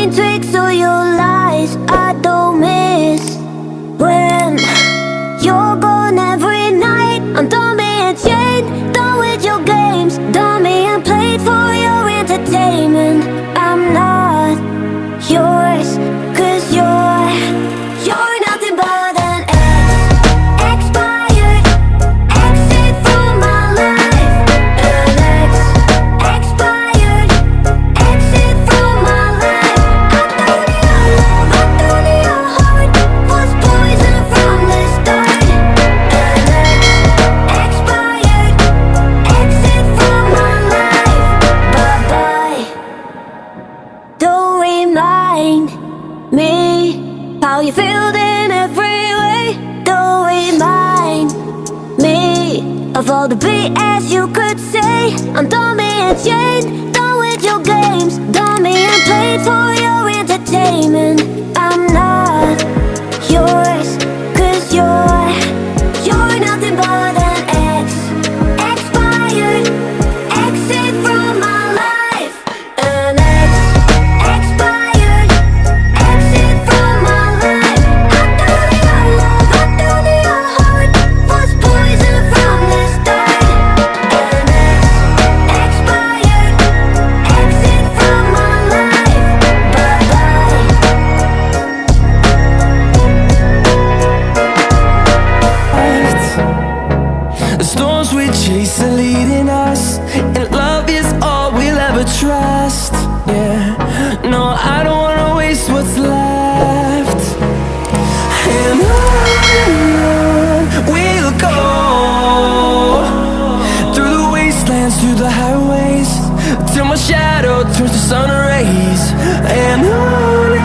mean tricks or your lies I don't miss. When you're gone every night, I'm done being chained, done with your games, done being played for your entertainment. I'm not yours, 'cause you're nothing but an expired exit from my life. An expired exit from my life. I thought your heart was poison from the start. An expired exit from my life. Bye-bye. Don't remind me how you feel in every way. Don't remind me of all the BS you could say. I'm done being chained, done with your games, done being played for your entertainment. I'm not yours, 'cause you're nothing but an expired exit from my life. An expired exit from my life. I thought your heart was poison from the start. An expired exit from my life. Bye-bye. The storms we chase are leading us, and love is all we'll ever trust. Yeah, no, I don't wanna waste what's left. And on we'll go, through the wastelands, through the highways, till my shadow turns to sun rays. And on